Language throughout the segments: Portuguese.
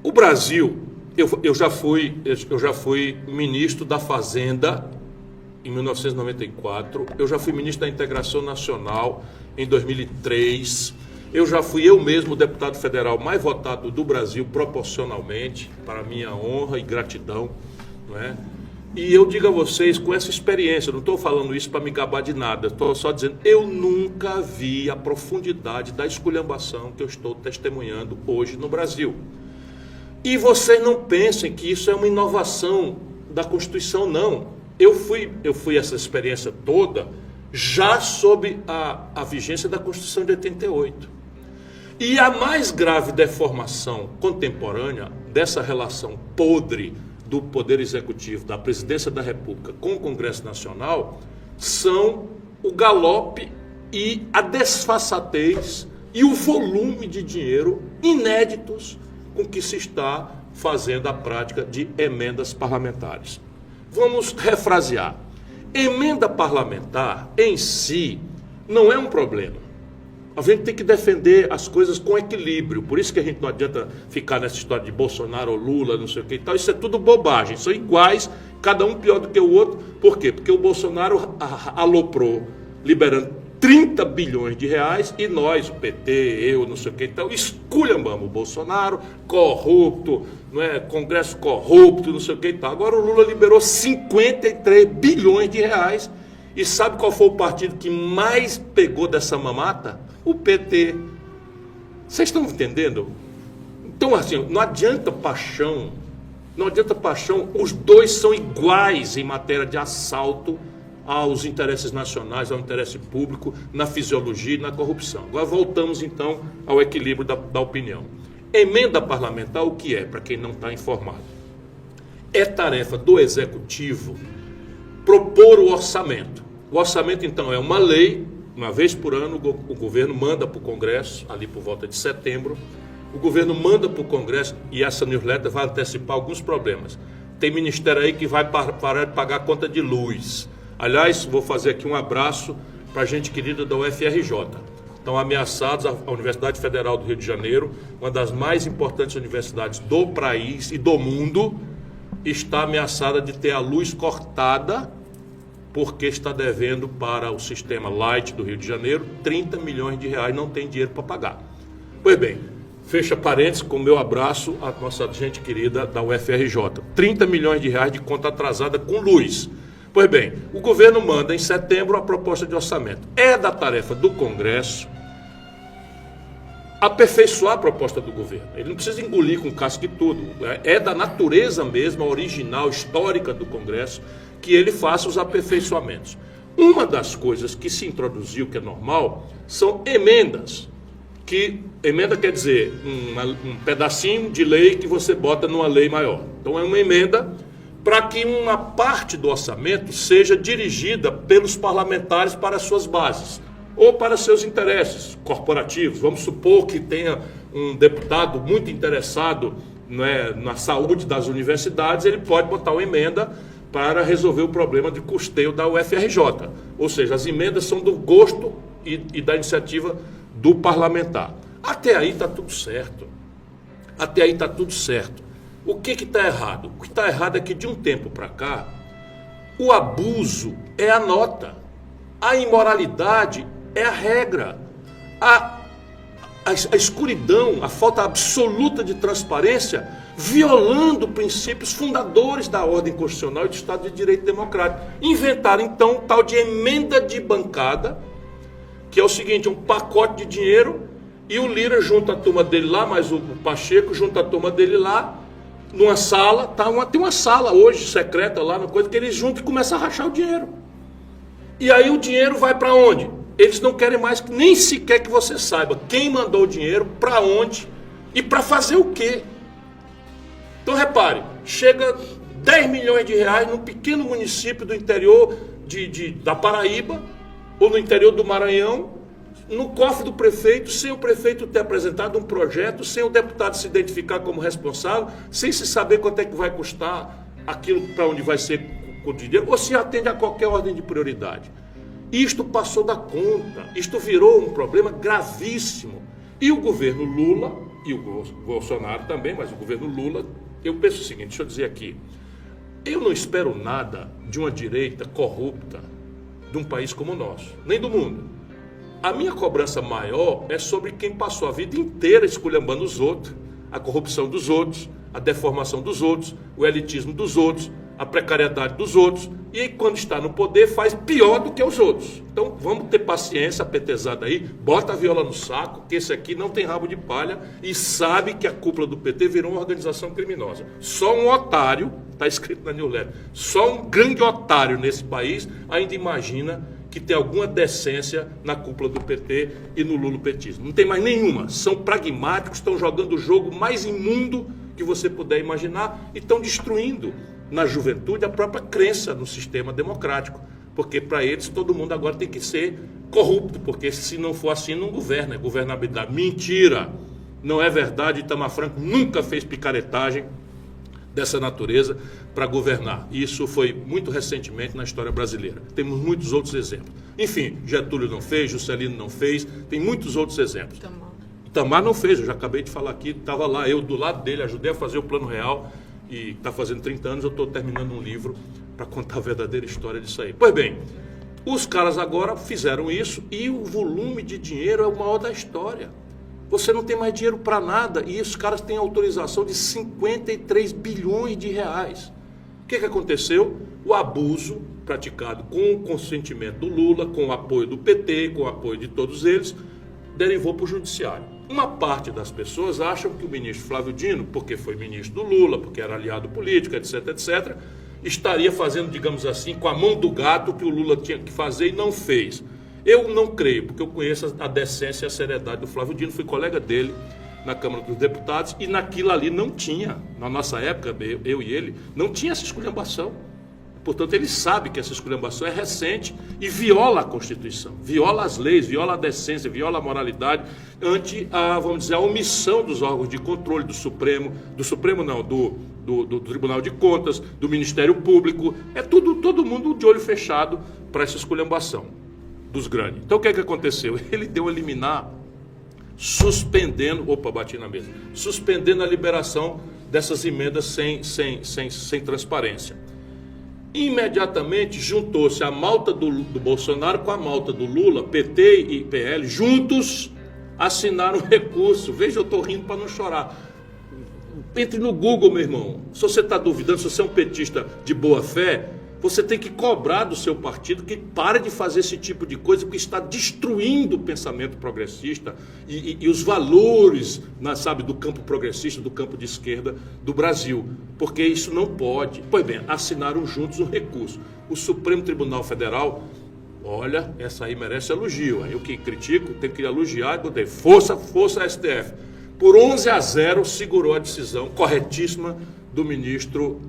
O Brasil, eu já fui ministro da Fazenda em 1994, eu já fui ministro da Integração Nacional em 2003, eu já fui eu mesmo o deputado federal mais votado do Brasil proporcionalmente, para minha honra e gratidão, não é? E eu digo a vocês, com essa experiência, não estou falando isso para me gabar de nada, estou só dizendo, eu nunca vi a profundidade da esculhambação que eu estou testemunhando hoje no Brasil. E vocês não pensem que isso é uma inovação da Constituição, não. Eu fui essa experiência toda já sob a vigência da Constituição de 88. E a mais grave deformação contemporânea dessa relação podre do Poder Executivo, da Presidência da República com o Congresso Nacional, são o galope e a desfaçatez e o volume de dinheiro inéditos com que se está fazendo a prática de emendas parlamentares. Vamos refrasear. Emenda parlamentar em si não é um problema. A gente tem que defender as coisas com equilíbrio. Por isso que a gente não adianta ficar nessa história de Bolsonaro ou Lula, não sei o que e tal. Isso é tudo bobagem. São iguais, cada um pior do que o outro. Por quê? Porque o Bolsonaro aloprou, liberando 30 bilhões de reais e nós, o PT, eu, não sei o que e tal, esculhambamos o Bolsonaro, corrupto, não é? Congresso corrupto, não sei o que e tal. Agora o Lula liberou 53 bilhões de reais. E sabe qual foi o partido que mais pegou dessa mamata? O PT. Vocês estão entendendo? Então, assim, não adianta paixão, os dois são iguais em matéria de assalto aos interesses nacionais, ao interesse público, na fisiologia e na corrupção. Agora voltamos, então, ao equilíbrio da opinião. Emenda parlamentar, o que é, para quem não está informado? É tarefa do Executivo propor o orçamento. O orçamento, então, é uma lei. Uma vez por ano, o governo manda para o Congresso, ali por volta de setembro, o governo manda para o Congresso, e essa newsletter vai antecipar alguns problemas. Tem ministério aí que vai parar de pagar a conta de luz. Aliás, vou fazer aqui um abraço para a gente querida da UFRJ. Estão ameaçados, a Universidade Federal do Rio de Janeiro, uma das mais importantes universidades do país e do mundo, está ameaçada de ter a luz cortada porque está devendo para o sistema Light do Rio de Janeiro 30 milhões de reais, não tem dinheiro para pagar. Pois bem, fecha parênteses com o meu abraço à nossa gente querida da UFRJ. 30 milhões de reais de conta atrasada com luz. Pois bem, o governo manda em setembro a proposta de orçamento. É da tarefa do Congresso aperfeiçoar a proposta do governo. Ele não precisa engolir com casca e tudo. É da natureza mesmo, original, histórica do Congresso, que ele faça os aperfeiçoamentos. Uma das coisas que se introduziu, que é normal, são emendas. Emenda quer dizer um pedacinho de lei que você bota numa lei maior. Então é uma emenda para que uma parte do orçamento seja dirigida pelos parlamentares para as suas bases ou para seus interesses corporativos. Vamos supor que tenha um deputado muito interessado, né, na saúde das universidades, ele pode botar uma emenda para resolver o problema de custeio da UFRJ. Ou seja, as emendas são do gosto e da iniciativa do parlamentar. Até aí está tudo certo. Até aí está tudo certo. O que está errado? O que está errado é que de um tempo para cá, o abuso é a nota, a imoralidade é a regra, a escuridão, a falta absoluta de transparência, violando princípios fundadores da ordem constitucional e do Estado de Direito Democrático. Inventaram, então, tal de emenda de bancada, que é o seguinte, um pacote de dinheiro, e o Lira junta a turma dele lá, mais o Pacheco junta a turma dele lá, numa sala, tem uma sala hoje secreta lá, uma coisa que eles juntam e começam a rachar o dinheiro. E aí o dinheiro vai para onde? Eles não querem mais, nem sequer que você saiba quem mandou o dinheiro, para onde e para fazer o quê. Então repare, chega 10 milhões de reais num pequeno município do interior da Paraíba, ou no interior do Maranhão, no cofre do prefeito, sem o prefeito ter apresentado um projeto, sem o deputado se identificar como responsável, sem se saber quanto é que vai custar aquilo para onde vai ser com o dinheiro, ou se atende a qualquer ordem de prioridade. Isto passou da conta, isto virou um problema gravíssimo. E o governo Lula e o Bolsonaro também, mas o governo Lula, eu penso o seguinte, deixa eu dizer aqui, eu não espero nada de uma direita corrupta de um país como o nosso, nem do mundo. A minha cobrança maior é sobre quem passou a vida inteira esculhambando os outros, a corrupção dos outros, a deformação dos outros, o elitismo dos outros, a precariedade dos outros, e aí, quando está no poder faz pior do que os outros. Então vamos ter paciência, apetezada aí, bota a viola no saco, que esse aqui não tem rabo de palha e sabe que a cúpula do PT virou uma organização criminosa. Só um otário, está escrito na newsletter, só um grande otário nesse país ainda imagina que tem alguma decência na cúpula do PT e no lulopetismo. Não tem mais nenhuma, são pragmáticos, estão jogando o jogo mais imundo que você puder imaginar e estão destruindo na juventude a própria crença no sistema democrático, porque para eles todo mundo agora tem que ser corrupto, porque se não for assim não governa, é governabilidade. Mentira, não é verdade, Itamar Franco nunca fez picaretagem dessa natureza para governar. Isso foi muito recentemente na história brasileira. Temos muitos outros exemplos. Enfim, Getúlio não fez, Juscelino não fez, tem muitos outros exemplos. Itamar não fez, eu já acabei de falar aqui, estava lá, eu do lado dele, ajudei a fazer o Plano Real, e está fazendo 30 anos, eu estou terminando um livro para contar a verdadeira história disso aí. Pois bem, os caras agora fizeram isso e o volume de dinheiro é o maior da história. Você não tem mais dinheiro para nada e os caras têm autorização de 53 bilhões de reais. O que aconteceu? O abuso praticado com o consentimento do Lula, com o apoio do PT, com o apoio de todos eles, derivou para o judiciário. Uma parte das pessoas acham que o ministro Flávio Dino, porque foi ministro do Lula, porque era aliado político, etc., etc., estaria fazendo, digamos assim, com a mão do gato o que o Lula tinha que fazer e não fez. Eu não creio, porque eu conheço a decência e a seriedade do Flávio Dino, fui colega dele na Câmara dos Deputados e naquilo ali não tinha, na nossa época, eu e ele, não tinha essa esculhambação. Portanto, ele sabe que essa esculhambação é recente e viola a Constituição, viola as leis, viola a decência, viola a moralidade ante a, vamos dizer, a omissão dos órgãos de controle do Tribunal de Contas, do Ministério Público. É tudo, todo mundo de olho fechado para essa esculhambação dos grandes. Então, o que aconteceu? Ele deu a liminar suspendendo a liberação dessas emendas sem transparência. Imediatamente juntou-se a malta do Bolsonaro com a malta do Lula, PT e PL, juntos assinaram o recurso. Veja, eu estou rindo para não chorar. Entre no Google, meu irmão. Se você está duvidando, se você é um petista de boa fé, você tem que cobrar do seu partido que pare de fazer esse tipo de coisa, porque está destruindo o pensamento progressista e os valores, sabe, do campo progressista, do campo de esquerda do Brasil. Porque isso não pode. Pois bem, assinaram juntos um recurso. O Supremo Tribunal Federal, olha, essa aí merece elogio. Eu que critico, tenho que elogiar e botar força STF. Por 11-0, segurou a decisão corretíssima do ministro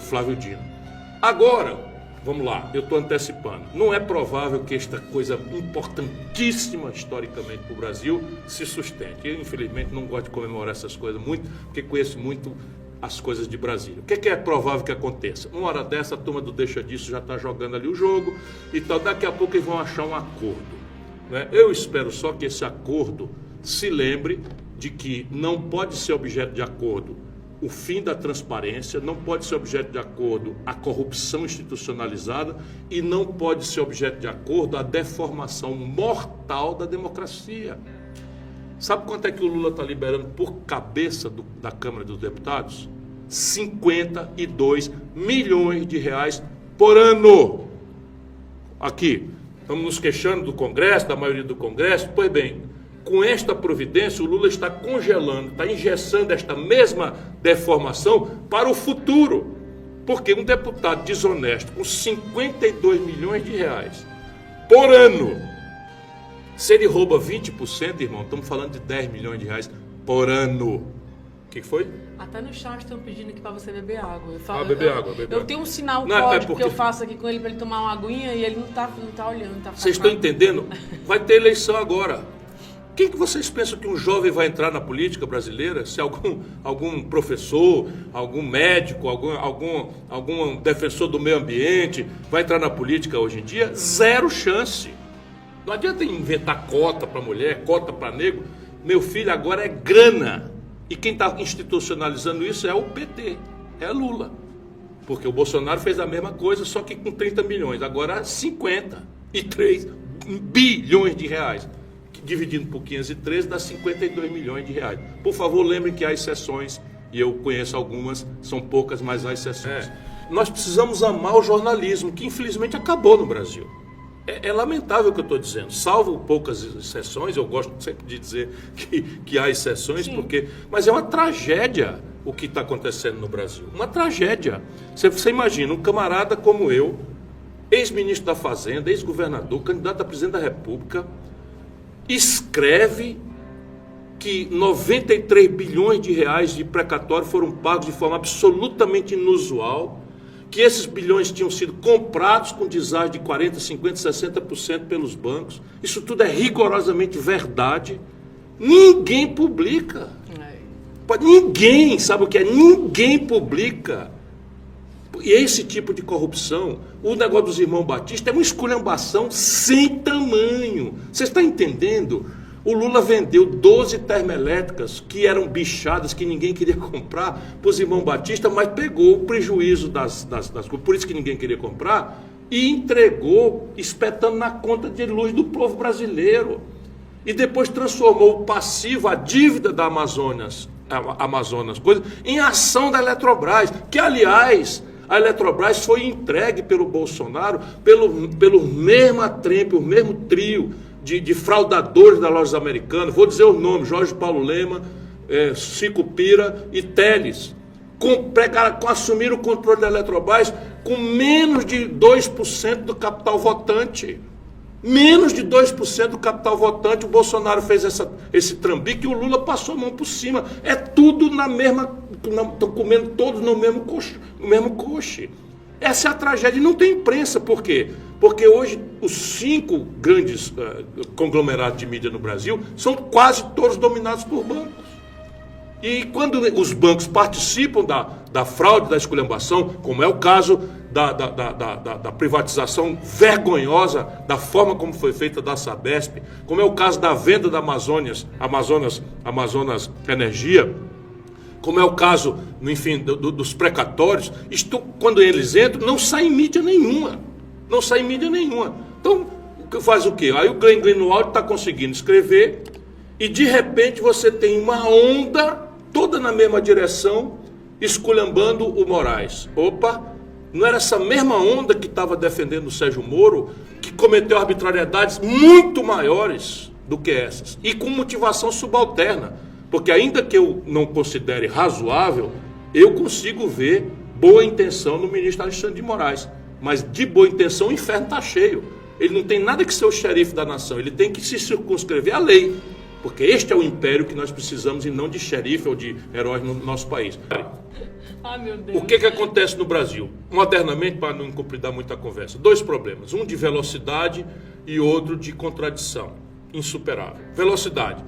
Flávio Dino. Agora, vamos lá, eu estou antecipando. Não é provável que esta coisa importantíssima historicamente para o Brasil se sustente. Eu, infelizmente, não gosto de comemorar essas coisas muito, porque conheço muito as coisas de Brasília. O que é provável que aconteça? Uma hora dessa, a turma do Deixa Disso já está jogando ali o jogo e tal. Daqui a pouco eles vão achar um acordo, né? Eu espero só que esse acordo se lembre de que não pode ser objeto de acordo o fim da transparência, não pode ser objeto de acordo a corrupção institucionalizada e não pode ser objeto de acordo a deformação mortal da democracia. Sabe quanto é que o Lula está liberando por cabeça da Câmara dos Deputados? 52 milhões de reais por ano. Aqui, estamos nos queixando do Congresso, da maioria do Congresso. Pois bem, com esta providência, o Lula está congelando, está engessando esta mesma deformação para o futuro. Porque um deputado desonesto com 52 milhões de reais por ano, se ele rouba 20%, irmão, estamos falando de 10 milhões de reais por ano. O que foi? Até no chat estão pedindo aqui para você beber água. Beber água. Eu tenho um sinal código que eu faço aqui com ele para ele tomar uma aguinha e ele não tá olhando. Não tá. Vocês estão entendendo? Vai ter eleição agora. Quem que vocês pensam que um jovem vai entrar na política brasileira? Se algum professor, algum médico, algum defensor do meio ambiente vai entrar na política hoje em dia? Zero chance. Não adianta inventar cota para mulher, cota para negro. Meu filho agora é grana. E quem está institucionalizando isso é o PT, é Lula. Porque o Bolsonaro fez a mesma coisa, só que com 30 milhões. Agora 53 bilhões de reais. Dividindo por 513 dá 52 milhões de reais. Por favor, lembrem que há exceções, e eu conheço algumas, são poucas, mas há exceções. Nós precisamos amar o jornalismo, que infelizmente acabou no Brasil. É lamentável o que eu estou dizendo, salvo poucas exceções, eu gosto sempre de dizer que há exceções, mas é uma tragédia o que está acontecendo no Brasil. Uma tragédia. Você imagina, um camarada como eu, ex-ministro da Fazenda, ex-governador, candidato a presidente da República, escreve que 93 bilhões de reais de precatório foram pagos de forma absolutamente inusual, que esses bilhões tinham sido comprados com deságio de 40%, 50%, 60% pelos bancos. Isso tudo é rigorosamente verdade. Ninguém publica. Ninguém, sabe o que é? Ninguém publica. E esse tipo de corrupção, o negócio dos irmãos Batista é uma esculhambação sem tamanho. Você está entendendo? O Lula vendeu 12 termoelétricas que eram bichadas, que ninguém queria comprar para os irmãos Batista, mas pegou o prejuízo das por isso que ninguém queria comprar, e entregou, espetando na conta de luz do povo brasileiro. E depois transformou o passivo, a dívida da Amazonas em ação da Eletrobras, que aliás, a Eletrobras foi entregue pelo Bolsonaro, pelo mesmo trempe, o mesmo trio de fraudadores da Lojas Americanas, vou dizer os nomes, Jorge Paulo Lema, Sicupira e Teles, assumiram o controle da Eletrobras com menos de 2% do capital votante. Menos de 2% do capital votante, o Bolsonaro fez esse trambique e o Lula passou a mão por cima. É tudo na mesma... Estão comendo todos no mesmo coxe. Essa é a tragédia. E não tem imprensa. Por quê? Porque hoje os 5 grandes conglomerados de mídia no Brasil são quase todos dominados por bancos. E quando os bancos participam da fraude, da esculhambação, como é o caso da privatização vergonhosa, da forma como foi feita da Sabesp, como é o caso da venda da Amazonas Energia, como é o caso, enfim, dos precatórios, quando eles entram, não sai em mídia nenhuma. Não sai em mídia nenhuma. Então, faz o quê? Aí o Glenn Greenwald está conseguindo escrever e, de repente, você tem uma onda toda na mesma direção, esculhambando o Moraes. Opa, não era essa mesma onda que estava defendendo o Sérgio Moro, que cometeu arbitrariedades muito maiores do que essas, e com motivação subalterna. Porque ainda que eu não considere razoável, eu consigo ver boa intenção no ministro Alexandre de Moraes. Mas de boa intenção o inferno está cheio. Ele não tem nada que ser o xerife da nação, ele tem que se circunscrever à lei. Porque este é o império que nós precisamos e não de xerife ou de heróis no nosso país. Meu Deus. O que acontece no Brasil? Modernamente, para não compridar muita conversa, 2 problemas. Um de velocidade e outro de contradição insuperável. Velocidade.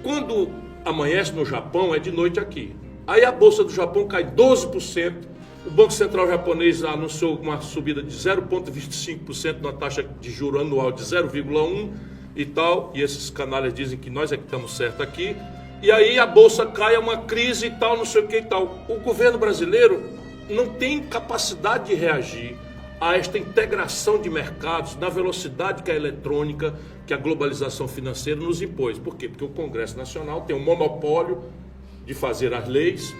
Quando amanhece no Japão, é de noite aqui. Aí a Bolsa do Japão cai 12%. O Banco Central japonês anunciou uma subida de 0,25% na taxa de juro anual de 0,1% e tal. E esses canalhas dizem que nós é que estamos certos aqui. E aí a Bolsa cai, é uma crise e tal, não sei o que e tal. O governo brasileiro não tem capacidade de reagir a esta integração de mercados na velocidade que a eletrônica, que a globalização financeira nos impôs. Por quê? Porque o Congresso Nacional tem um monopólio de fazer as leis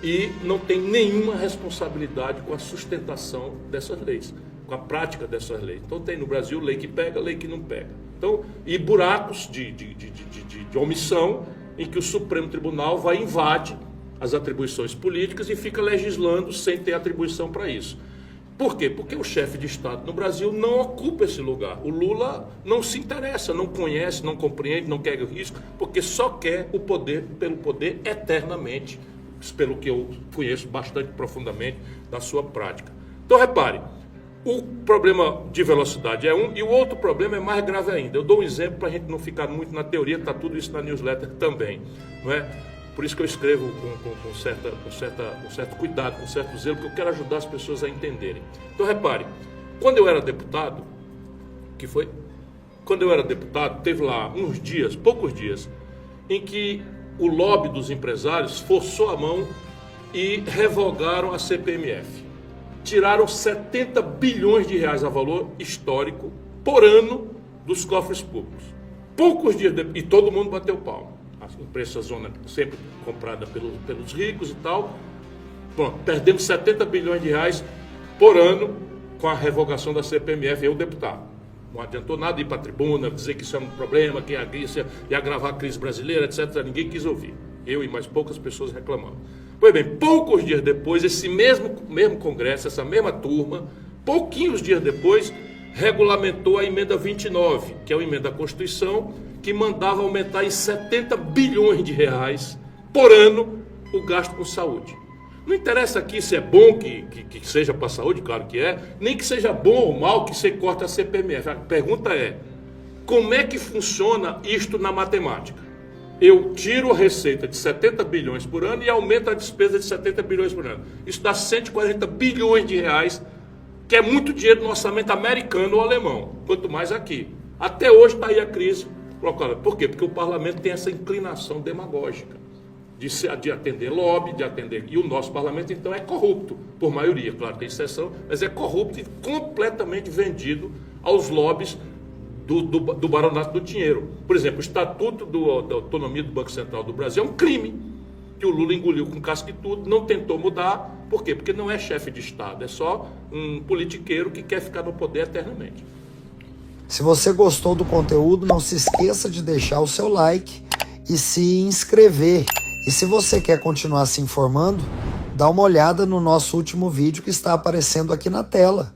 e não tem nenhuma responsabilidade com a sustentação dessas leis, com a prática dessas leis. Então tem no Brasil lei que pega, lei que não pega. Então, e buracos de omissão em que o Supremo Tribunal vai e invade as atribuições políticas e fica legislando sem ter atribuição para isso. Por quê? Porque o chefe de Estado no Brasil não ocupa esse lugar. O Lula não se interessa, não conhece, não compreende, não quer o risco, porque só quer o poder pelo poder eternamente, pelo que eu conheço bastante profundamente da sua prática. Então, repare, o problema de velocidade é um, e o outro problema é mais grave ainda. Eu dou um exemplo para a gente não ficar muito na teoria, está tudo isso na newsletter também, não é? Por isso que eu escrevo com certo cuidado, com certo zelo, porque eu quero ajudar as pessoas a entenderem. Então, repare, quando eu era deputado, Quando eu era deputado, teve lá uns dias, poucos dias, em que o lobby dos empresários forçou a mão e revogaram a CPMF. Tiraram 70 bilhões de reais a valor histórico por ano dos cofres públicos. Poucos dias depois, e todo mundo bateu palma. A imprensa zona sempre comprada pelos ricos e tal. Pronto, perdemos 70 bilhões de reais por ano com a revogação da CPMF. Eu, deputado, não adiantou nada ir para a tribuna, dizer que isso é um problema, que ia agravar a crise brasileira, etc. Ninguém quis ouvir. Eu e mais poucas pessoas reclamando. Pois bem, poucos dias depois, esse mesmo Congresso, essa mesma turma, pouquinhos dias depois, regulamentou a emenda 29, que é uma emenda à Constituição, que mandava aumentar em 70 bilhões de reais por ano o gasto com saúde. Não interessa aqui se é bom que seja para a saúde, claro que é, nem que seja bom ou mal que você corte a CPMF. A pergunta é, como é que funciona isto na matemática? Eu tiro a receita de 70 bilhões por ano e aumento a despesa de 70 bilhões por ano. Isso dá 140 bilhões de reais, que é muito dinheiro no orçamento americano ou alemão, quanto mais aqui. Até hoje está aí a crise colocada. Por quê? Porque o parlamento tem essa inclinação demagógica de atender lobby, de atender... E o nosso parlamento, então, é corrupto, por maioria, claro, tem exceção, mas é corrupto e completamente vendido aos lobbies do baronato do dinheiro. Por exemplo, o Estatuto da Autonomia do Banco Central do Brasil é um crime que o Lula engoliu com casca e tudo, não tentou mudar. Por quê? Porque não é chefe de Estado, é só um politiqueiro que quer ficar no poder eternamente. Se você gostou do conteúdo, não se esqueça de deixar o seu like e se inscrever. E se você quer continuar se informando, dá uma olhada no nosso último vídeo que está aparecendo aqui na tela.